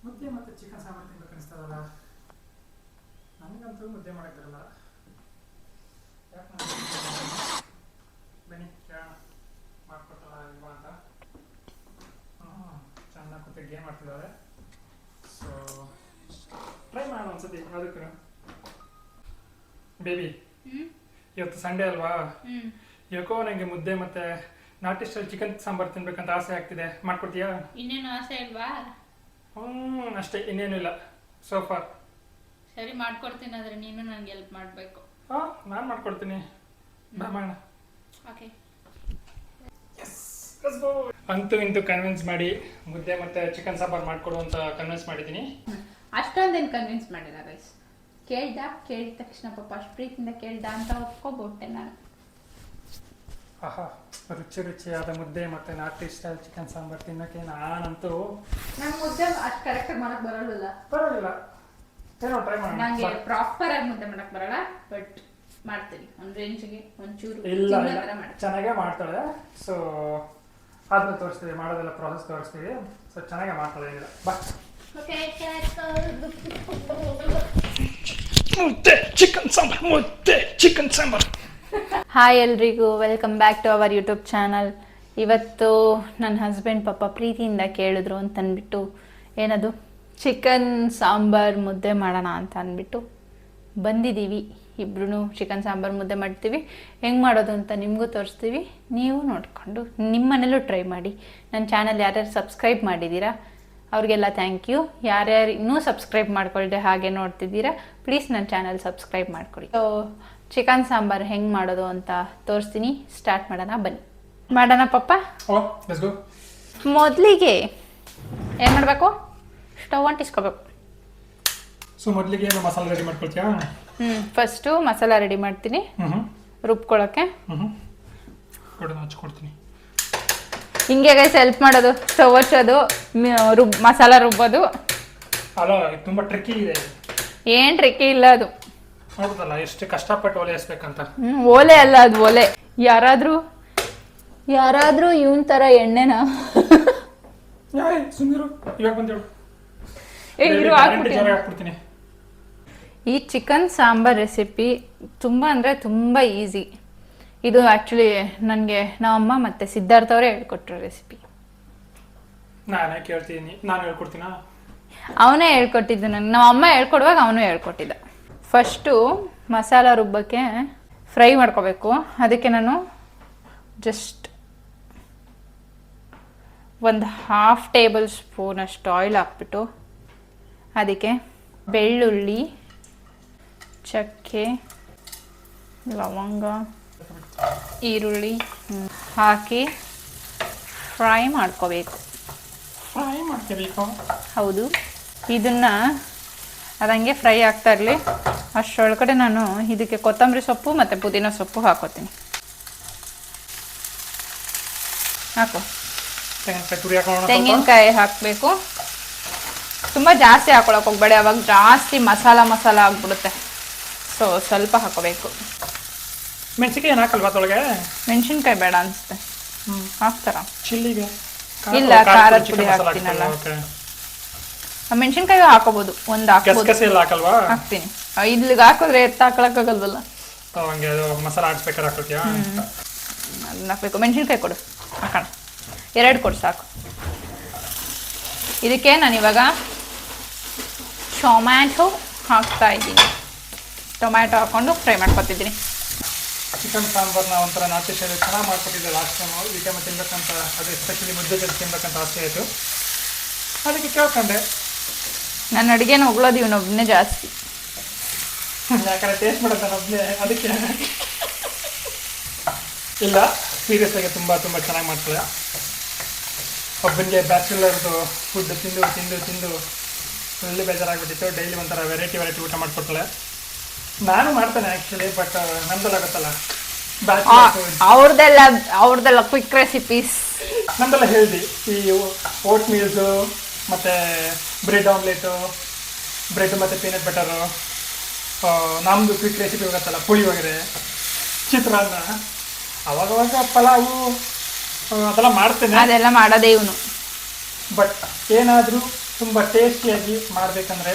ಮುದ್ದೆ ಮತ್ತು ಚಿಕನ್ ಸಾಂಬಾರು ತಿನ್ಬೇಕು ಅನಿಸ್ತದಲ್ಲ. ನನಗಂತೂ ಮುದ್ದೆ ಮಾಡಕ್ಕೆ ಬರಲ್ಲ. ಯಾಕೆ ಬನ್ನಿ ಕೇಳೋಣ ಮಾಡ್ಕೊಟ್ಟಲ್ಲ ಇಲ್ವಾ ಅಂತ. ಚೆನ್ನಾಗಿ ಕೂತು ಗೇಮ್ ಮಾಡ್ತಿದ್ದಾರೆ. ಸೊ ಟ್ರೈ ಮಾಡೋಣ ಒಂದ್ಸತಿ ಅದಕ್ಕೂ. ಬೇಬಿ ಇವತ್ತು ಸಂಡೇ ಅಲ್ವಾ, ಯಾಕೋ ನನಗೆ ಮುದ್ದೆ ಮತ್ತೆ ನಾಟಿ ಸ್ಟೈಲ್ ಚಿಕನ್ ಸಾಂಬಾರು ತಿನ್ಬೇಕಂತ ಆಸೆ ಆಗ್ತಿದೆ. ಮಾಡ್ಕೊಡ್ತೀಯಾ? ಇನ್ನೇನು ಆಸೆ ಇಲ್ವಾ? ಅಷ್ಟೇ, ಇನ್ನೇನು ಇಲ್ಲ ಸೋ ಫಾರ್. ಸರಿ ಮಾಡ್ಕೊಡ್ತೀನಿ, ಆದರೆ ನೀನು ನನಗೆ ಹೆಲ್ಪ್ ಮಾಡಬೇಕು. ನಾನು ಮಾಡ್ಕೊಡ್ತೀನಿ. ಮಾಡೋಣ. ಓಕೆ. ಅಂತೂ ಇಂತೂ ಕನ್ವಿನ್ಸ್ ಮಾಡಿ ಮುದ್ದೆ ಮತ್ತೆ ಚಿಕನ್ ಸಾಂಬಾರು ಮಾಡ್ಕೊಡು ಅಂತ ಕನ್ವಿನ್ಸ್ ಮಾಡಿದ್ದೀನಿ. ಅಷ್ಟೊಂದೇನು ಕನ್ವಿನ್ಸ್ ಮಾಡಿಲ್ಲ ಗೈಸ್. ಕೇಳಿದ ತಕ್ಷಣ ಪಾಪ ಅಷ್ಟು ಪ್ರೀತಿಯಿಂದ ಕೇಳ್ದ ಅಂತ ಒಪ್ಕೊಬಿಟ್ಟೆ ನಾನು. ಆಹಾ, ರುಚಿ ರುಚಿಯಾದ ಮುದ್ದೆ ಮತ್ತೆ ನಾಟಿ ಸ್ಟೈಲ್ ಚಿಕನ್ ಸಾಂಬಾರು ತಿನ್ನೋಕ್ಕೆ ನಾನಂತೂ ನಂಗೆ ಮುದ್ದೆ ಅಷ್ಟು ಕರೆಕ್ಟಾಗಿ ಮಾಡಕ್ ಬರಲ್ಲ. ಏನೋ ಟ್ರೈ ಮಾಡೋಣ. ನಂಗೆ ಪ್ರಾಪರ್ ಆಗಿ ಮುದ್ದೆ ಮಾಡಕ್ ಬರಲ್ಲ, ಬಟ್ ಮಾಡ್ತೀನಿ ಒಂದು ರೇಂಜ್ಗೆ ಒಂಚೂರು. ಇಲ್ಲ ಚೆನ್ನಾಗೇ ಮಾಡ್ತಾಳೆ. ಸೊ ಅದನ್ನ ತೋರಿಸ್ತೀವಿ, ಮಾಡೋದೆಲ್ಲ ಪ್ರಾಸೆಸ್ ತೋರಿಸ್ತೀವಿ. ಸೊ ಚೆನ್ನಾಗೇ ಮಾಡ್ತಾಳೆ, ಏನಿಲ್ಲ. ಬಾ. ಮುದ್ದೆ ಚಿಕನ್ ಸಾಂಬಾರು, ಮುದ್ದೆ ಚಿಕನ್ ಸಾಂಬಾರು. ಹಾಯ್ ಎಲ್ರಿಗೂ, welcome back to our YouTube channel. ಇವತ್ತು ನನ್ನ ಹಸ್ಬೆಂಡ್ ಪಾಪ ಪ್ರೀತಿಯಿಂದ ಕೇಳಿದ್ರು ಅಂತ ಅಂದ್ಬಿಟ್ಟು, ಏನದು ಚಿಕನ್ ಸಾಂಬಾರು ಮುದ್ದೆ ಮಾಡೋಣ ಅಂತ ಅಂದ್ಬಿಟ್ಟು ಬಂದಿದ್ದೀವಿ. ಇಬ್ರು ಚಿಕನ್ ಸಾಂಬಾರು ಮುದ್ದೆ ಮಾಡ್ತೀವಿ. ಹೆಂಗೆ ಮಾಡೋದು ಅಂತ ನಿಮಗೂ ತೋರಿಸ್ತೀವಿ. ನೀವು ನೋಡಿಕೊಂಡು ನಿಮ್ಮ ಮನೇಲೂ ಟ್ರೈ ಮಾಡಿ. ನನ್ನ ಚಾನಲ್ ಯಾರ್ಯಾರು ಸಬ್ಸ್ಕ್ರೈಬ್ ಮಾಡಿದ್ದೀರಾ ಅವ್ರಿಗೆಲ್ಲ ಥ್ಯಾಂಕ್ ಯು. ಯಾರ್ಯಾರು ಇನ್ನೂ ಸಬ್ಸ್ಕ್ರೈಬ್ ಮಾಡ್ಕೊಳ್ದೆ ಹಾಗೆ ನೋಡ್ತಿದ್ದೀರಾ, ಪ್ಲೀಸ್ ನನ್ನ ಚಾನಲ್ ಸಬ್ಸ್ಕ್ರೈಬ್ ಮಾಡ್ಕೊಳ್ಳಿ. ಸೊ ಚಿಕನ್ ಸಾಂಬಾರು ಹೆಂಗೆ ಮಾಡೋದು ಅಂತ ತೋರಿಸ್ತೀನಿ. ಸ್ಟಾರ್ಟ್ ಮಾಡೋಣ, ಬನ್ನಿ. ಮಾಡೋಣ ಪಪ್ಪ. ಮೊದಲಿಗೆ ಏನು ಮಾಡಬೇಕು? ಸ್ಟವ್ ಅಂಟಿಸ್ಕೋಬೇಕು. ಸೊ ಮೊದಲಿಗೆ ಮಸಾಲೆ ರೆಡಿ ಮಾಡ್ಕೊಳ್ತೀಯಾ? ಫಸ್ಟು ಮಸಾಲ ರೆಡಿ ಮಾಡ್ತೀನಿ ರುಬ್ಕೊಳ್ಳೋಕ್ಕೆ. ಹಚ್ಕೊಡ್ತೀನಿ. ಹಿಂಗೆ ಗೈಸ್ ಹೆಲ್ಪ್ ಮಾಡೋದು, ಸ್ಟವ್ ಹಚ್ಚೋದು, ಮಸಾಲ ರುಬ್ಬೋದು. ಅಲ್ಲ, ತುಂಬ ಟ್ರಿಕ್ಕಿ ಇದೆ. ಏನು ಟ್ರಿಕ್ಕಿ ಇಲ್ಲ ಅದು. ಹೌದಲ್ಲ, ಎಷ್ಟು ಕಷ್ಟಪಟ್ಟು ಒಲೆ ಹಚ್ಬೇಕಂತ. ಓಲೆ ಅಲ್ಲ ಅದು, ಒಲೆ. ಯಾರಾದ್ರೂ ಇವನ್ ತರ ಎಣ್ಣೆನ ಸುಂದಿರು ಇವಾಗ ಬಂದೇಳು. ಈ ಚಿಕನ್ ಸಾಂಬಾರ್ ರೆಸಿಪಿ ತುಂಬ ಅಂದರೆ ತುಂಬ ಈಸಿ. ಇದು ಆ್ಯಕ್ಚುಲಿ ನನಗೆ ನಮ್ಮಮ್ಮ ಮತ್ತು ಸಿದ್ಧಾರ್ಥ ಅವರೇ ಹೇಳ್ಕೊಟ್ರು ರೆಸಿಪಿ. ನಾನೇ ಕೇಳ್ತೀನಿ, ನಾನು ಹೇಳ್ಕೊಡ್ತೀನಾ? ಅವನೇ ಹೇಳ್ಕೊಟ್ಟಿದ್ದು ನನಗೆ. ನಮ್ಮಮ್ಮ ಹೇಳ್ಕೊಡುವಾಗ ಅವನು ಹೇಳ್ಕೊಟ್ಟಿದ್ದ. ಫಸ್ಟು ಮಸಾಲ ರುಬ್ಬಕ್ಕೆ ಫ್ರೈ ಮಾಡ್ಕೋಬೇಕು. ಅದಕ್ಕೆ ನಾನು ಜಸ್ಟ್ ಒಂದು 1/2 ಟೇಬಲ್ ಸ್ಪೂನ್ ಅಷ್ಟು ಆಯಿಲ್ ಹಾಕ್ಬಿಟ್ಟು ಅದಕ್ಕೆ ಬೆಳ್ಳುಳ್ಳಿ, ಚಕ್ಕೆ, ಲವಂಗ, ಈರುಳ್ಳಿ ಹಾಕಿ ಫ್ರೈ ಮಾಡ್ಕೋಬೇಕು. ಹೌದು, ಇದನ್ನು ಅದಂಗೆ ಫ್ರೈ ಆಗ್ತಾ ಇರಲಿ. ಅಷ್ಟರೊಳಗಡೆ ನಾನು ಇದಕ್ಕೆ ಕೊತ್ತಂಬರಿ ಸೊಪ್ಪು ಮತ್ತು ಪುದೀನ ಸೊಪ್ಪು ಹಾಕೋತೀನಿ. ಹಾಕು. ತೆಂಗಿನಕಾಯಿ ಹಾಕಬೇಕು. ತುಂಬ ಜಾಸ್ತಿ ಹಾಕೊಳಕ್ಕೆ ಹೋಗ್ಬೇಡಿ, ಅವಾಗ ಜಾಸ್ತಿ ಮಸಾಲ ಆಗ್ಬಿಡುತ್ತೆ. ಸೊ ಸ್ವಲ್ಪ ಹಾಕೋಬೇಕು. ಮೆಣಸಿನ್ಕಾಯಿ ಏನು ಹಾಕಲ್ವಾ ಅದರೊಳಗೆ? ಮೆಣಸಿನ್ಕಾಯಿ ಬೇಡ ಅನಿಸುತ್ತೆ. ಹಾಕ್ತಾರ ಚಿಲ್ಲಿಗೆ? ಇಲ್ಲ, ಖಾರದ ಪುಡಿ ಹಾಕ್ತೀನಲ್ಲ. ಮೆಣಸಿನ್ಕಾಯಿ ಹಾಕೋಬಹುದು, ಒಂದು ಹಾಕಲ್ವಾ? ಹಾಕ್ತೀನಿ. ಇಲ್ಲಿಗೆ ಹಾಕಿದ್ರೆ ಹಾಕೊಳಕ್ಕಾಗಲ್ವಲ್ಲ. ಮಸಾಲ ಹಾಕ್ಬೇಕಾದ್ರೆ ಹಾಕೋತೀಯಾ? ಅದನ್ನ ಹಾಕ್ಬೇಕು. ಮೆಣಸಿನ್ಕಾಯಿ ಕೊಡು, ಹಾಕೋಣ. 2 ಕೊಡು ಸಾಕು. ಇದಕ್ಕೆ ನಾನಿವಾಗ ಟೊಮ್ಯಾಟೊ ಹಾಕ್ತಾ ಇದ್ದೀನಿ. ಟೊಮ್ಯಾಟೊ ಹಾಕೊಂಡು ಫ್ರೈ ಮಾಡ್ಕೊತಿದ್ದೀನಿ. ಚಿಕನ್ ಸಾಂಬಾರ್ನ ಒಂಥರ ನಾಟಿ ಶೈಲಿ ಚೆನ್ನಾಗಿ ಮಾಡ್ಕೊಟ್ಟಿದ್ದೆ ಲಾಸ್ಟ್ ಟೈಮ್. ಈ ಟೈಮ್ ತಿನ್ಬೇಕಂತ, ಅದು ಎಸ್ಪೆಷಲಿ ಮುದ್ದೆ ಜೊತೆ ತಿನ್ಬೇಕಂತ ಆಸೆ ಆಯಿತು. ಅದಕ್ಕೆ ಕೇಳ್ಕೊಂಡೆ. ನನ್ನ ಅಡುಗೆನ ಹೊಗಳೋದು ಇವನೊಬ್ಬನೇ ಜಾಸ್ತಿ. ಯಾಕಂದ್ರೆ ಟೇಸ್ಟ್ ಮಾಡೋದು ಒಬ್ಬನೇ, ಅದಕ್ಕೆ. ಇಲ್ಲ, ಸೀರಿಯಸ್ ಆಗಿ ತುಂಬ ಚೆನ್ನಾಗಿ ಮಾಡ್ತಾಳೆ. ಒಬ್ಬನಿಗೆ ಬ್ಯಾಚುಲರ್ದು ಫುಡ್ ತಿಂದು ಒಳ್ಳೆ ಬೇಜಾರಾಗ್ಬಿಟ್ಟಿತ್ತು. ಡೈಲಿ ಒಂಥರ ವೆರೈಟಿ ಊಟ ಮಾಡ್ಕೊಡ್ತಾಳೆ. ನಾನು ಮಾಡ್ತೇನೆ ಆ್ಯಕ್ಚುಲಿ, ಬಟ್ ನಮ್ದೆಲ್ಲ ಗೊತ್ತಲ್ಲ, ಅವ್ರದ್ದೆಲ್ಲ ಕ್ವಿಕ್ ರೆಸಿಪೀಸ್. ನಮ್ದೆಲ್ಲ ಹೆಲ್ದಿ. ಈ ಓಟ್ ಮೀಲ್ಸು ಮತ್ತು ಬ್ರೆಡ್ ಆಮ್ಲೆಟು, ಬ್ರೆಡ್ ಮತ್ತು ಪೀನಟ್ ಬಟರು. ನಮ್ಮದು ಕ್ವಿಕ್ ರೆಸಿಪಿ ಗೊತ್ತಲ್ಲ, ಪುಳಿಯೋಗರೆ, ಚಿತ್ರಾನ್ನ, ಅವಾಗವಾಗ ಪಲಾವು, ಅದೆಲ್ಲ ಮಾಡ್ತೇನೆ. ಅದೆಲ್ಲ ಮಾಡೋದೇ ಇವನು. ಬಟ್ ಏನಾದರೂ ತುಂಬ ಟೇಸ್ಟಿಯಾಗಿ ಮಾಡಬೇಕಂದ್ರೆ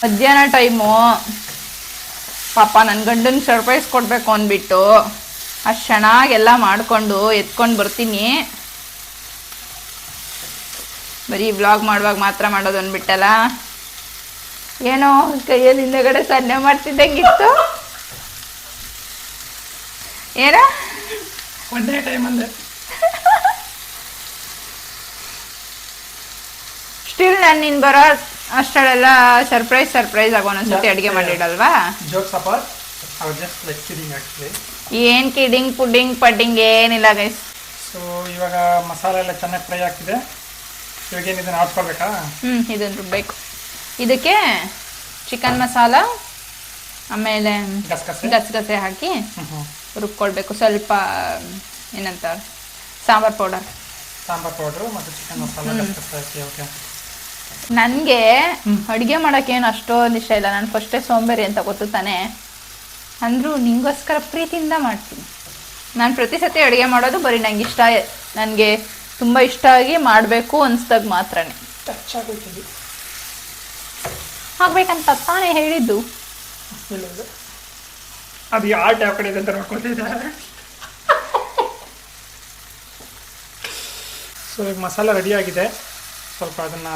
ಮಧ್ಯಾಹ್ನ ಟೈಮು ಪಾಪ ನನ್ನ ಗಂಡನ ಸರ್ಪ್ರೈಸ್ ಕೊಡಬೇಕು ಅಂದ್ಬಿಟ್ಟು ಅಷ್ಟು ಚೆನ್ನಾಗೆಲ್ಲ ಮಾಡಿಕೊಂಡು ಎತ್ಕೊಂಡು ಬರ್ತೀನಿ. ಬರೀ ವ್ಲಾಗ್ ಮಾಡುವಾಗ ಮಾತ್ರ ಮಾಡೋದು ಅಂದ್ಬಿಟ್ಟಲ್ಲ. ಏನೋ ಕೈಯಲ್ಲಿ ಹಿಂದಗಡೆ ಸನ್ನೆ ಮಾಡ್ತಿದ್ದಂಗಿತ್ತು. ಏನೋ ಒಂದೇ ಟೈಮ್ ಅಂದೆ. ಸ್ಟಿಲ್ ನಾನು ನೀನು ಬರೋ ಅಷ್ಟೆಲ್ಲ ಸರ್ಪ್ರೈಸ್ ಆಗಿ ಒಂದೊಂದ್ಸತಿ ಅಡುಗೆ ಮಾಡಿಡಲ್ವಾ? Jokes apart, I was just like kidding actually. ಏನು ಕಿಡಿಂಗ್ ಪುಡ್ಡಿಂಗ್ ಏನಿಲ್ಲ ಗೈಸ್. ಸೊ ಇವಾಗ ಮಸಾಲೆ ಎಲ್ಲ ಚೆನ್ನಾಗಿ ಫ್ರೈ ಆಗ್ತಿದೆ. ಇವಾಗ ಏನು ಇದನ್ನು ಆಡ್ಸ್ಕೊಳ್ಬೇಕಾ? ಇದನ್ನು ರುಬ್ಬೇಕು. ಇದಕ್ಕೆ ಚಿಕನ್ ಮಸಾಲ ಆಮೇಲೆ ಗಸಗಸೆ ಹಾಕಿ ರುಬ್ಕೊಳ್ಬೇಕು. ಸ್ವಲ್ಪ ಏನಂತ ಸಾಂಬಾರ್ ಪೌಡರ್ ಮತ್ತು ಚಿಕನ್ ಮಸಾಲ ಗಸಗಸೆ ಹಾಕಿ. ಓಕೆ. ನನಗೆ ಅಡುಗೆ ಮಾಡೋಕ್ಕೇನು ಅಷ್ಟೊಂದು ಇಷ್ಟ ಇಲ್ಲ. ನಾನು ಫಸ್ಟೇ ಸೋಂಬೇರಿ ಅಂತ ಗೊತ್ತು ತಾನೆ. ಅಂದರೂ ನಿಂಗೋಸ್ಕರ ಪ್ರೀತಿಯಿಂದ ಮಾಡ್ತೀನಿ. ನಾನು ಪ್ರತಿ ಸತಿ ಅಡುಗೆ ಮಾಡೋದು ಬರೀ ನನಗೆ ತುಂಬ ಇಷ್ಟ ಆಗಿ ಮಾಡಬೇಕು ಅನಿಸ್ದಾಗ ಮಾತ್ರನೇ. ಟಚ್ ಆಗೋಯ್ತದೆ ಆಗ್ಬೇಕಂತ ತಾನೇ ಹೇಳಿದ್ದು. ಇಲ್ಲ ಅದು ಯಾವ ಟ್ಯಾಪ್ ಕಡೆ ಇದೆ ಅಂತ ನೋಡ್ಕೊತಿದ್ದೆ. ಸೊ ಈಗ ಮಸಾಲ ರೆಡಿ ಆಗಿದೆ. ಸ್ವಲ್ಪ ಅದನ್ನು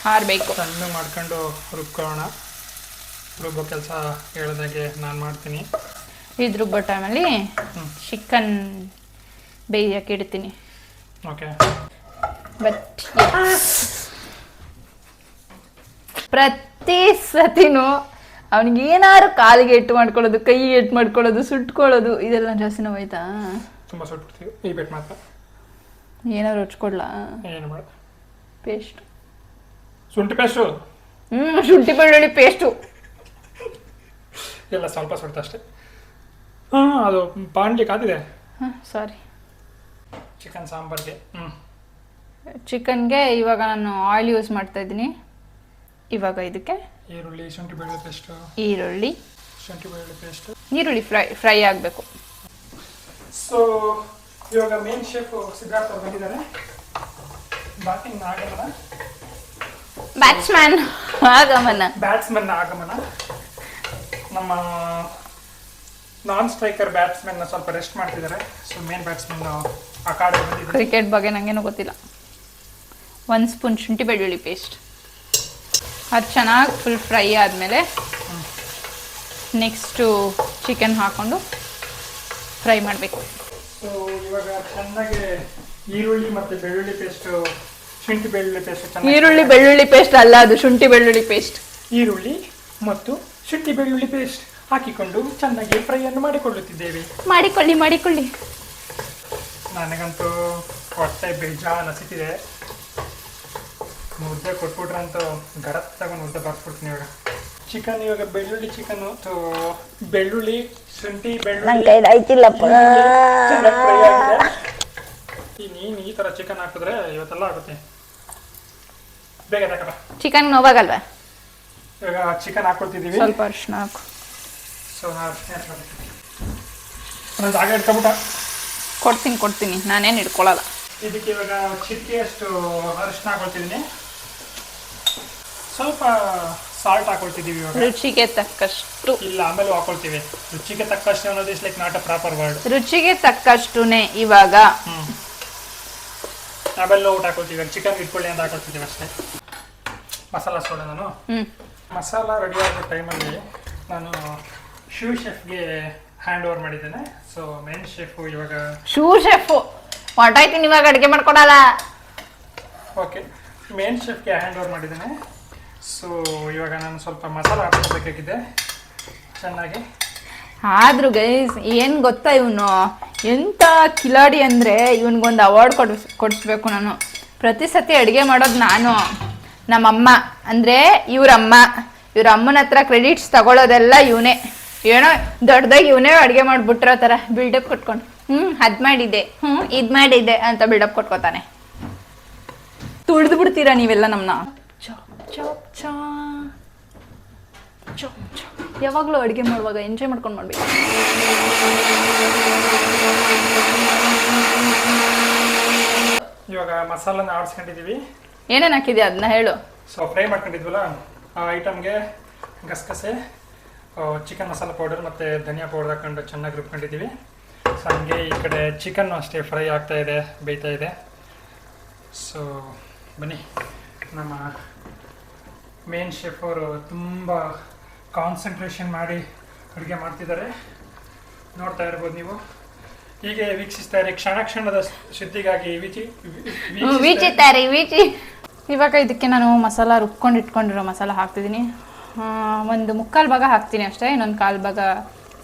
ಹಾರಬೇಕು. ಸಣ್ಣ ಮಾಡ್ಕೊಂಡು ರುಬ್ಕೊಳ್ಳೋಣ. ರುಬ್ಬೋ ಕೆಲಸ ಹೇಳ್ದಾಗೆ ನಾನು ಮಾಡ್ತೀನಿ. ಇದು ರುಬ್ಬೋ ಟೈಮಲ್ಲಿ ಚಿಕನ್ ಬೇಯಕ್ಕೆ ಇಡ್ತೀನಿ. ಓಕೆ. ಬಟ್ ಪ್ರತಿ ಸತಿನೂ ಅವನಿಗೆ ಏನಾದ್ರು ಕಾಲಿಗೆ ಎಟ್ಟು ಮಾಡ್ಕೊಳ್ಳೋದು, ಕೈಗೆ ಎಟ್ಟು ಮಾಡ್ಕೊಳ್ಳೋದು, ಸುಟ್ಕೊಳ್ಳೋದು ಇದೆಲ್ಲ ಜಾಸ್ತಿ ನೋವಾಯ್ತಾ? ತುಂಬ ಸುಟ್ಬಿಡ್ತೀವಿ. ಈ ಬೆಟ್ ಮಾತ್ರ ಏನಾದ್ರು ಹಚ್ಕೊಡ್ಲಾ? ಏನು ಮಾಡ ಪೇಸ್ಟ್, ಶುಂಠಿ ಪೇಸ್ಟು. ಶುಂಠಿ ಬೆಳ್ಳುಳ್ಳಿ ಪೇಸ್ಟು ಎಲ್ಲ ಸ್ವಲ್ಪ ಸುಡ್ತ ಅಷ್ಟೇ. ಅದು ಬಾಂಡ್ಲಿ ಕಾದಿದೆ. ಸಾರಿ. ಚಿಕನ್ ಸಾಂಬಾರ್ಗೆ ಚಿಕನ್ಗೆ ಇವಾಗ ನಾನು ಆಯಿಲ್ ಯೂಸ್ ಮಾಡ್ತಾ ಇದ್ದೀನಿ. ಇವಾಗ ಇದಕ್ಕೆ ಈರುಳ್ಳಿ, ಶುಂಠಿ ಬೆಳ್ಳುಳ್ಳಿ ಪೇಸ್ಟು. ಈರುಳ್ಳಿ ಫ್ರೈ ಆಗಬೇಕು. ಸೊ ಇವಾಗ ಮೇನ್ ಶೆಫ್ ಸಿದ್ಧಾರ್ಥ ಅವ್ರು ಬಂದಿದ್ದಾರೆ. ಬ್ಯಾಟಿಂಗ್ ಬ್ಯಾಟ್ಸ್ಮನ್ ಆಗಮನ. ನಮ್ಮ ನಾನ್ ಸ್ಟ್ರೈಕರ್ ಬ್ಯಾಟ್ಸ್ಮನ್ ಸ್ವಲ್ಪ ರೆಸ್ಟ್ ಮಾಡ್ತಿದ್ದಾರೆ. ಸೊ ಮೇನ್ ಬ್ಯಾಟ್ಸ್ಮನ್ ಆ ಕಾರ್ಡ್ ಬಂದಿದ್ದಾರೆ. ಕ್ರಿಕೆಟ್ ಬಗ್ಗೆ ನನಗೇನು ಗೊತ್ತಿಲ್ಲ. 1 ಸ್ಪೂನ್ ಶುಂಠಿ ಬೆಳ್ಳುಳ್ಳಿ ಪೇಸ್ಟ್. ಅದು ಚೆನ್ನಾಗಿ ಫುಲ್ ಫ್ರೈ ಆದಮೇಲೆ ನೆಕ್ಸ್ಟು ಚಿಕನ್ ಹಾಕ್ಕೊಂಡು ಫ್ರೈ ಮಾಡಬೇಕು. ಸೊ ಇವಾಗ ಚೆನ್ನಾಗಿ ಈರುಳ್ಳಿ ಮತ್ತು ಬೆಳ್ಳುಳ್ಳಿ ಪೇಸ್ಟು, ಶುಂಠಿ ಬೆಳ್ಳುಳ್ಳಿ ಪೇಸ್ಟ್. ಈರುಳ್ಳಿ ಬೆಳ್ಳುಳ್ಳಿ ಪೇಸ್ಟ್ ಅಲ್ಲ, ಅದು ಶುಂಠಿ ಬೆಳ್ಳುಳ್ಳಿ ಪೇಸ್ಟ್. ಈರುಳ್ಳಿ ಮತ್ತು ಶುಂಠಿ ಬೆಳ್ಳುಳ್ಳಿ ಪೇಸ್ಟ್ ಹಾಕಿಕೊಂಡು ಚೆನ್ನಾಗಿ ಫ್ರೈಯನ್ನು ಮಾಡಿಕೊಳ್ಳುತ್ತಿದ್ದೇವೆ. ಮಾಡಿಕೊಳ್ಳಿ. ನನಗಂತೂ ಹೊಟ್ಟೆ ಬೇಜಾನ್ ಹಸಿತಿದೆ. ಮುದ್ದೆ ಕೊಟ್ಬಿಟ್ರಂತೂ ಗಡತ್ ತಗೊಂಡು ಮುದ್ದೆ ಬರ್ಸ್ಬಿಡ್ತೀನಿ. ಇವಾಗ ಚಿಕನ್, ಇವಾಗ ಬೆಳ್ಳುಳ್ಳಿ ಚಿಕನ್ನು, ಬೆಳ್ಳುಳ್ಳಿ ಶುಂಠಿ ಬೆಳ್ಳುಳ್ಳಿ ಚೆನ್ನಾಗಿ ಫ್ರೈ ಆಗಿದೆ. ನೀನು ಈ ಥರ ಚಿಕನ್ ಹಾಕಿದ್ರೆ ಇವತ್ತೆಲ್ಲ ಆಗುತ್ತೆ. ಬೇಗ ತಗೋಣ. ಚಿಕನ್ ನೋವಾಗಲ್ವಾ? ಇವಾಗ ಚಿಕನ್ ಹಾಕೊಳ್ತಿದ್ದೀವಿ. ಸ್ವಲ್ಪ ಅರಿಶಿನ ಹಾಕು. ಸೊ ನಾನು ಜಾಗ ಇಟ್ಕೊಬಿಟ್ಟ. ಕೊಡ್ತೀನಿ, ನಾನೇನು ಇಟ್ಕೊಳ್ಳಲ್ಲ. ಇದಕ್ಕೆ ಇವಾಗ ಚಿಟಿಕೆಯಷ್ಟು ಅರಿಶಿನ ಹಾಕೊಳ್ತಿದ್ದೀನಿ. ಸ್ವಲ್ಪ ಸಾಲ್ಟ್ ಹಾಕೊಳ್ತಿದ್ದೀವಿ. ಇವಾಗ ರುಚಿಗೆ ತಕ್ಕಷ್ಟು. ಇಲ್ಲ, ಆಮೇಲೆ ಹಾಕೊಳ್ತೀವಿ. ರುಚಿಗೆ ತಕ್ಕಷ್ಟು ಅನ್ನೋದು is like not a proper word. ರುಚಿಗೆ ತಕ್ಕಷ್ಟುನೇ ಇವಾಗ. ಆಮೇಲೆ ಊಟ ಹಾಕೊಳ್ತೀವಿ. ಚಿಕನ್ ಇಟ್ಕೊಳ್ಳಿ ಅಂತ ಹಾಕೊಳ್ತಿದ್ದೀವಿ ಅಷ್ಟೇ. ಮಸಾಲ ಸೋಡ ನಾನು ಮಸಾಲ ರೆಡಿ ಆಗೋ ಟೈಮಲ್ಲಿ ನಾನು ಶೂ ಶೆಫ್ಗೆ ಹ್ಯಾಂಡ್ ಓವರ್ ಮಾಡಿದ್ದೇನೆ. ಸೊ ಮೇನ್ ಶೆಫು ಇವಾಗ ಹೊಟ್ಟಾಯ್ತೀನಿ, ಇವಾಗ ಅಡುಗೆ ಮಾಡ್ಕೊಡಲ್ಲ. ಓಕೆ, ಮೇನ್ ಶೆಫ್ಗೆ ಹ್ಯಾಂಡ್ ಓವರ್ ಮಾಡಿದ್ದೇನೆ. ಸೊ ಇವಾಗ ನಾನು ಸ್ವಲ್ಪ ಮಸಾಲ ಹಾಕೋಬೇಕಾಗಿದೆ ಚೆನ್ನಾಗಿ. ಆದ್ರೂ ಗೈಸ್ ಏನು ಗೊತ್ತಾ, ಇವನು ಎಂಥ ಕಿಲಾಡಿ ಅಂದರೆ ಇವನಿಗೊಂದು ಅವಾರ್ಡ್ ಕೊಡಿಸ್ಬೇಕು ನಾನು. ಪ್ರತಿ ಸತಿ ಅಡುಗೆ ಮಾಡೋದು ನಾನು. ನಮ್ಮಮ್ಮ ಅಂದರೆ ಇವ್ರ ಅಮ್ಮನ ಹತ್ರ ಕ್ರೆಡಿಟ್ಸ್ ತಗೊಳ್ಳೋದೆಲ್ಲ ಇವನೇ. ಏನೋ ದೊಡ್ಡದಾಗಿ ಇವನೇ ಅಡುಗೆ ಮಾಡಿಬಿಟ್ಟಿರೋ ಥರ ಬಿಲ್ಡಪ್ ಕೊಟ್ಕೊಂಡು ಅದು ಮಾಡಿದ್ದೆ, ಇದು ಮಾಡಿದ್ದೆ ಅಂತ ಬಿಲ್ಡಪ್ ಕೊಟ್ಕೋತಾನೆ. ತುಳಿದು ಬಿಡ್ತೀರಾ ನೀವೆಲ್ಲ ನಮ್ಮನ್ನ. ಯಾವಾಗಲೂ ಅಡುಗೆ ಮಾಡುವಾಗ ಎಂಜಾಯ್ ಮಾಡ್ಕೊಂಡು ಮಾಡ್ಬೇಕು. ಇವಾಗ ಮಸಾಲನ ಆಡಿಸ್ಕೊಂಡಿದ್ದೀವಿ. ಏನೇನು ಹಾಕಿದ್ಯಾ ಅದನ್ನ ಹೇಳು. ಸೊ ಫ್ರೈ ಮಾಡ್ಕೊಂಡಿದ್ವಲ್ಲ ಆ ಐಟಮ್ಗೆ ಗಸಗಸೆ, ಚಿಕನ್ ಮಸಾಲ ಪೌಡರ್ ಮತ್ತು ಧನಿಯಾ ಪೌಡರ್ ಹಾಕೊಂಡು ಚೆನ್ನಾಗಿ ರುಬ್ಕೊಂಡಿದ್ದೀವಿ. ಸೊ ಹಂಗೆ ಈ ಕಡೆ ಚಿಕನ್ನು ಅಷ್ಟೇ ಫ್ರೈ ಆಗ್ತಾ ಇದೆ, ಬೇಯ್ತಾ ಇದೆ. ಸೊ ಬನ್ನಿ, ನಮ್ಮ ಮೇನ್ ಶೆಫ್ ಅವರು ತುಂಬ ಕಾನ್ಸಂಟ್ರೇಷನ್ ಮಾಡಿ ಅಡುಗೆ ಮಾಡ್ತಿದ್ದಾರೆ, ನೋಡ್ತಾ ಇರ್ಬೋದು ನೀವು. ಹೀಗೆ ವೀಕ್ಷಿಸ್ತಾ ಇರಿ, ಕ್ಷಣ ಕ್ಷಣದ ಸುದ್ದಿಗಾಗಿ ಇವಾಗ ಇದಕ್ಕೆ ನಾನು ಮಸಾಲ ರುಬ್ಕೊಂಡು ಇಟ್ಕೊಂಡಿರೋ ಮಸಾಲ ಹಾಕ್ತಿದ್ದೀನಿ. ಒಂದು 3/4 ಭಾಗ ಹಾಕ್ತೀನಿ ಅಷ್ಟೇ, ಇನ್ನೊಂದು 1/4 ಭಾಗ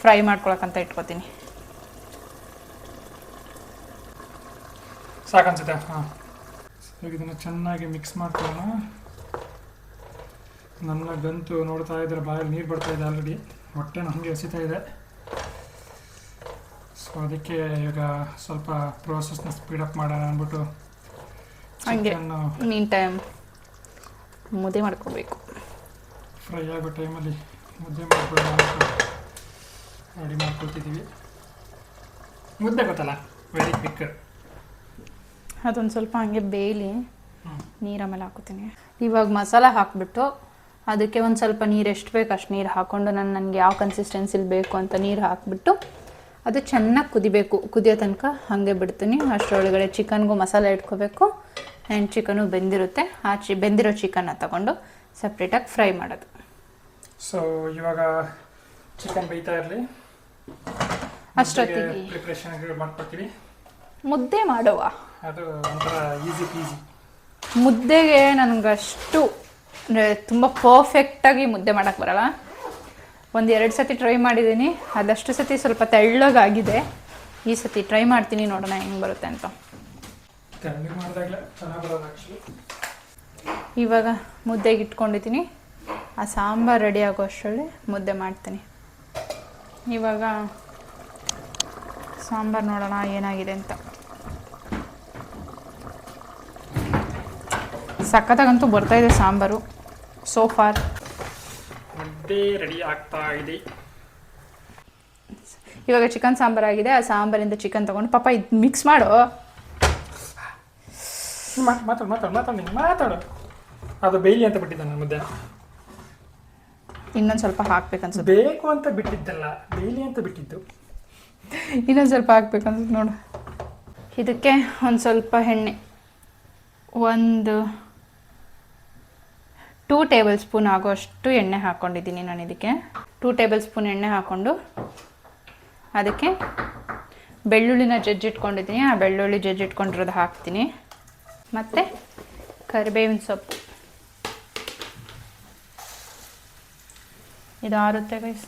ಫ್ರೈ ಮಾಡ್ಕೊಳಕ್ಕಂತ ಇಟ್ಕೊತೀನಿ. ಸಾಕನ್ಸುತ್ತೆ. ಹಾಂ, ಇದನ್ನು ಚೆನ್ನಾಗಿ ಮಿಕ್ಸ್ ಮಾಡ್ಕೊಳ್ಳೋಣ. ನನ್ನ ಗಂತು ನೋಡ್ತಾ ಇದ್ರೆ ಬಾಯಲ್ಲಿ ನೀರು ಬರ್ತಾ ಇದೆ, ಆಲ್ರೆಡಿ ಹೊಟ್ಟೆ ನಮಗೆ ಹಸಿತಾ ಇದೆ. ಸೊ ಅದಕ್ಕೆ ಈಗ ಸ್ವಲ್ಪ ಪ್ರೋಸೆಸ್ನ ಸ್ಪೀಡಪ್ ಮಾಡೋಣ ಅಂದ್ಬಿಟ್ಟು ಹಂಗೆ ಮೀನ್ ಟೈಮ್ ಮುದ್ದೆ ಮಾಡ್ಕೋಬೇಕು. ಫ್ರೈ ಆಗೋ ಟೈಮಲ್ಲಿ ಮುದ್ದೆ ಮಾಡ್ಕೊಳ್ಳೋಣ ರೆಡಿ ಮಾಡ್ಕೊಳ್ತಿದ್ದೀವಿ. ಮುದ್ದೆ ಗೊತ್ತಲ್ಲ, ವೆರಿ ಕ್ವಿಕ್. ಅದೊಂದು ಸ್ವಲ್ಪ ಹಂಗೆ ಬೇಯಲಿ, ನೀರು ಆಮೇಲೆ ಹಾಕೋತೀನಿ. ಇವಾಗ ಮಸಾಲ ಹಾಕ್ಬಿಟ್ಟು ಅದಕ್ಕೆ ಒಂದು ಸ್ವಲ್ಪ ನೀರು ಎಷ್ಟು ಬೇಕು ಅಷ್ಟು ನೀರು ಹಾಕ್ಕೊಂಡು ನನಗೆ ಯಾವ ಕನ್ಸಿಸ್ಟೆನ್ಸಿಲಿ ಬೇಕು ಅಂತ ನೀರು ಹಾಕ್ಬಿಟ್ಟು ಅದು ಚೆನ್ನಾಗಿ ಕುದಿಯೋ ತನಕ ಹಾಗೆ ಬಿಡ್ತೀನಿ. ಅಷ್ಟರೊಳಗಡೆ ಚಿಕನ್ಗೂ ಮಸಾಲೆ ಇಟ್ಕೋಬೇಕು. ಆ್ಯಂಡ್ ಚಿಕನು ಬೆಂದಿರುತ್ತೆ, ಬೆಂದಿರೋ ಚಿಕನ್ನ ತಗೊಂಡು ಸಪ್ರೇಟಾಗಿ ಫ್ರೈ ಮಾಡೋದು. ಸೊ ಇವಾಗ ಚಿಕನ್ ಬೇಯ್ತಾ ಇರಲಿ, ಅಷ್ಟೊತ್ತಿಗೆ ಪ್ರಿಪ್ರೇಷನ್ ಮಾಡ್ಕೊಳ್ತೀವಿ. ಮುದ್ದೆ ಮಾಡುವ, ಅದು ಒಂಥರ ಈಸಿ ಪೀಸಿ. ಮುದ್ದೆಗೆ ನನಗಷ್ಟು ತುಂಬ ಪರ್ಫೆಕ್ಟಾಗಿ ಮುದ್ದೆ ಮಾಡೋಕ್ಕೆ ಬರಲ್ಲ. 1-2 ಸತಿ ಟ್ರೈ ಮಾಡಿದ್ದೀನಿ, ಅದಷ್ಟು ಸತಿ ಸ್ವಲ್ಪ ತೆಳ್ಳಗಾಗಿದೆ. ಈ ಸತಿ ಟ್ರೈ ಮಾಡ್ತೀನಿ, ನೋಡೋಣ ಹೆಂಗೆ ಬರುತ್ತೆ ಅಂತ. ಇವಾಗ ಮುದ್ದೆಗೆ ಇಟ್ಕೊಂಡಿದ್ದೀನಿ, ಆ ಸಾಂಬಾರು ರೆಡಿ ಆಗೋ ಅಷ್ಟರಲ್ಲಿ ಮುದ್ದೆ ಮಾಡ್ತೀನಿ. ಇವಾಗ ಸಾಂಬಾರು ನೋಡೋಣ ಏನಾಗಿದೆ ಅಂತ. ಸಖತ್ತಾಗಂತೂ ಬರ್ತಾಯಿದೆ ಸಾಂಬಾರು ಸೋ ಫಾರ್. ಮುದ್ದೆ ರೆಡಿ ಆಗ್ತಾ ಇದೆ. ಇವಾಗ ಚಿಕನ್ ಸಾಂಬಾರು ಆಗಿದೆ. ಆ ಸಾಂಬಾರಿಂದ ಚಿಕನ್ ತೊಗೊಂಡು ಪಾಪ ಇದು ಮಿಕ್ಸ್ ಮಾಡು. ಮಾತಾಡು. ಅದು ಬೇಯ್ಲಿ ಅಂತ ಬಿಟ್ಟಿದ್ದ ನಾನು ಮುದ್ದೆ. ಇನ್ನೊಂದು ಸ್ವಲ್ಪ ಹಾಕ್ಬೇಕನ್ಸುತ್ತೆ. ಬೇಕು ಅಂತ ಬಿಟ್ಟಿದ್ದಲ್ಲ, ಬೇಯ್ಲಿ ಅಂತ ಬಿಟ್ಟಿದ್ದು. ಇನ್ನೊಂದು ಸ್ವಲ್ಪ ಹಾಕ್ಬೇಕನ್ಸುತ್ತೆ ನೋಡು. ಇದಕ್ಕೆ ಒಂದು ಸ್ವಲ್ಪ ಎಣ್ಣೆ, ಒಂದು 2 ಟೇಬಲ್ ಸ್ಪೂನ್ ಆಗೋಷ್ಟು ಎಣ್ಣೆ ಹಾಕ್ಕೊಂಡಿದ್ದೀನಿ ನಾನು. ಇದಕ್ಕೆ 2 ಟೇಬಲ್ ಸ್ಪೂನ್ ಎಣ್ಣೆ ಹಾಕ್ಕೊಂಡು ಅದಕ್ಕೆ ಬೆಳ್ಳುಳ್ಳಿನ ಜಜ್ಜಿಟ್ಕೊಂಡಿದ್ದೀನಿ. ಆ ಬೆಳ್ಳುಳ್ಳಿ ಜಜ್ಜಿಟ್ಕೊಂಡಿರೋದು ಹಾಕ್ತೀನಿ. ಮತ್ತು ಕರಿಬೇವಿನ ಸೊಪ್ಪು, ಇದು ಆರುತ್ತೆ ಗೈಸ್.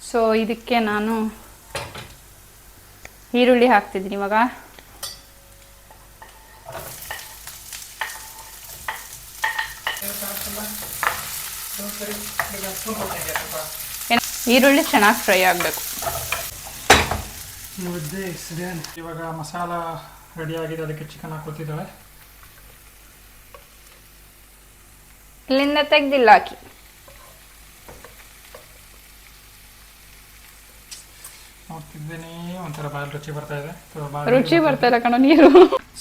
ಸೊ ಇದಕ್ಕೆ ನಾನು ಈರುಳ್ಳಿ ಹಾಕ್ತಿದ್ದೀನಿ ಇವಾಗ. ಈರುಳ್ಳಿ ಚೆನ್ನಾಗಿ ಫ್ರೈ ಆಗಬೇಕು. ಮುದ್ದೆ ಇವಾಗ ಮಸಾಲ ರೆಡಿ ಆಗಿದೆ, ಅದಕ್ಕೆ ಚಿಕನ್ ಹಾಕೋತಿದ್ದಾಳೆ. ಇಲ್ಲಿಂದ ತೆಗ್ದಿಲ್ಲ ಹಾಕಿ. ನೋಡ್ತಿದ್ದೇನೆ, ಒಂಥರ ಬಾಯಲ್ಲಿ ರುಚಿ ಬರ್ತಾ ಇದೆ. ರುಚಿ ಬರ್ತಾ ಇಲ್ಲ ಕಣೋ, ನೀರು.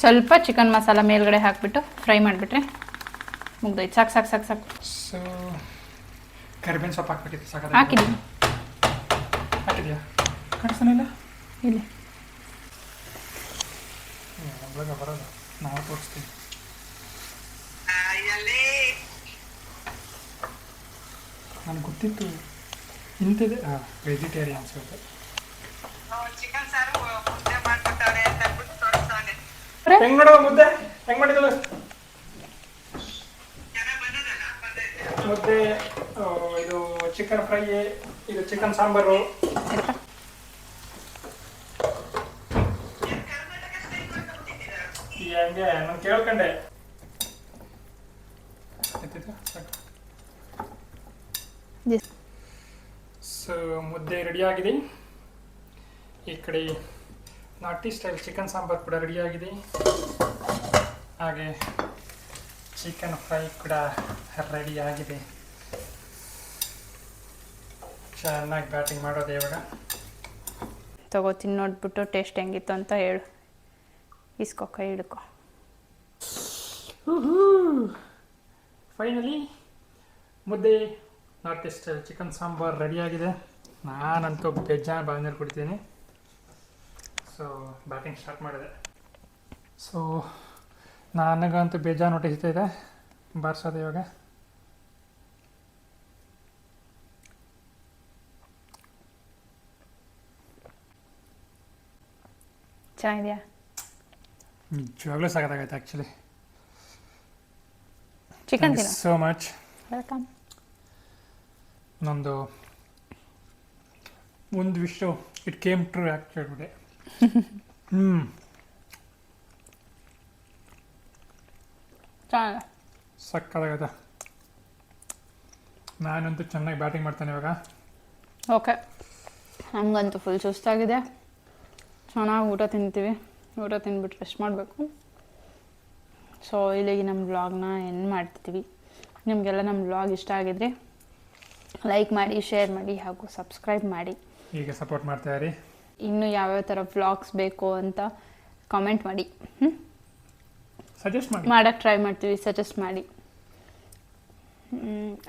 ಸ್ವಲ್ಪ ಚಿಕನ್ ಮಸಾಲ ಮೇಲ್ಗಡೆ ಹಾಕ್ಬಿಟ್ಟು ಫ್ರೈ ಮಾಡಿಬಿಟ್ರೆ ಮುಗ್ದೋಯ್ತು. ಸಾಕು. ಸೊ ಕರಿಬೇವಿನ ಸೊಪ್ಪು ಹಾಕ್ಬೇಕಿತ್ತು. ಸಾಕು ಹಾಕಿದ್ದೀನಿ. ಹಾಕಿದ್ಯಾ? ಕಟ್ಸನಿಲ್ಲ ಇಲ್ಲ, ಒಳಗೆ ಬರೋದು, ನಾವು ತೋರಿಸ್ತೀವಿ. ನನಗೆ ಗೊತ್ತಿತ್ತು ಇಂತಿದೆ. ವೆಜಿಟೇರಿಯನ್ಸ್ ಇವತ್ತು ಹೆಂಗ್ ಮಾಡೋದು ಮುದ್ದೆ? ಹೆಂಗ್ ಮಾಡಿದಳು ಮುದ್ದೆ? ಇದು ಚಿಕನ್ ಫ್ರೈ, ಇದು ಚಿಕನ್ ಸಾಂಬಾರು. ಹಂಗೆ ನಾನು ಕೇಳ್ಕೊಂಡೆ. ಸೊ ಮುದ್ದೆ ರೆಡಿ ಆಗಿದೆ. ಈ ಕಡೆ ನಾಟಿ ಸ್ಟೈಲ್ ಚಿಕನ್ ಸಾಂಬಾರು ಕೂಡ ರೆಡಿ ಆಗಿದೆ. ಹಾಗೆ ಚಿಕನ್ ಫ್ರೈ ಕೂಡ ರೆಡಿ ಆಗಿದೆ. ಚೆನ್ನಾಗಿ ಬ್ಯಾಟಿಂಗ್ ಮಾಡೋದು ಇವಾಗ. ತಗೋತೀನಿ, ನೋಡ್ಬಿಟ್ಟು ಟೇಸ್ಟ್ ಹೆಂಗಿತ್ತು ಅಂತ ಹೇಳು. ಇಸ್ಕೊ ಕೈ ಹಿಡ್ಕೊ. ಫೈನಲಿ ಮುದ್ದೆ ನಾರ್ತ್ ಈಸ್ಟ್ ಚಿಕನ್ ಸಾಂಬಾರ್ ರೆಡಿಯಾಗಿದೆ. ನಾನಂತೂ ಬೇಜಾನ್ ಬಾಂಧಲ್ಲಿ ಕುಡಿತೀನಿ. ಸೊ ಬ್ಯಾಟಿಂಗ್ ಸ್ಟಾರ್ಟ್ ಮಾಡಿದೆ. ಸೊ ನನಗಂತೂ ಬೇಜಾನ್ ಹೊಟ್ಟೆ ಸಿಗ್ತಾ ಇದೆ. ಬಾರ್ಸೋದು ಇವಾಗ. ಚೆನ್ನಾಗಿದೆಯಾ? ನಿಜವಾಗ್ಲೂ ಸಾಕಾಗೈತೆ ಆ್ಯಕ್ಚುಲಿ. ಚಿಕನ್ ತಿನ್ನು. So much. ವೆಲ್ಕಮ್. ನಂದು ಒಂದು ವಿಷಯ ಇಟ್ ಕೇಮ್ ಟ್ರೂ ಆ್ಯಕ್ಚುಲಿ. ಚೆನ್ನಾಗಿದೆ. ಸಕ್ಕತ್ತಾಗೈತೆ. ನಾನಂತೂ ಚೆನ್ನಾಗಿ ಬ್ಯಾಟಿಂಗ್ ಮಾಡ್ತಾನೆ ಇವಾಗ. ಓಕೆ, ನಮಗಂತೂ ಫುಲ್ ಸುಸ್ತಾಗಿದೆ. ಚೆನ್ನಾಗಿ ಊಟ ತಿಂತೀವಿ. ಊಟ ತಿಂದ್ಬಿಟ್ಟು ರೆಸ್ಟ್ ಮಾಡಬೇಕು. ಸೊ ಇಲ್ಲಿಗೆ ನಮ್ಮ ವ್ಲಾಗ್ನ ಎಂಡ್ ಮಾಡ್ತೀವಿ. ನಿಮಗೆಲ್ಲ ನಮ್ಮ ವ್ಲಾಗ್ ಇಷ್ಟ ಆಗಿದ್ರೆ ಲೈಕ್ ಮಾಡಿ, ಶೇರ್ ಮಾಡಿ ಹಾಗೂ ಸಬ್ಸ್ಕ್ರೈಬ್ ಮಾಡಿ. ಈಗ ಸಪೋರ್ಟ್ ಮಾಡ್ತಾ ಇರಿ. ಇನ್ನೂ ಯಾವ್ಯಾವ ಥರ ವ್ಲಾಗ್ಸ್ ಬೇಕು ಅಂತ ಕಾಮೆಂಟ್ ಮಾಡಿ. ಸಜೆಸ್ಟ್ ಮಾಡಿ. ಮಾಡೋಕ್ಕೆ ಟ್ರೈ ಮಾಡ್ತೀವಿ. ಸಜೆಸ್ಟ್ ಮಾಡಿ.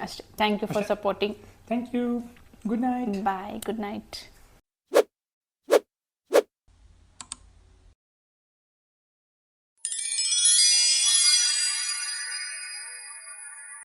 ಅಷ್ಟೇ. Thank you for supporting. Thank you. Good night. Bye. Good night.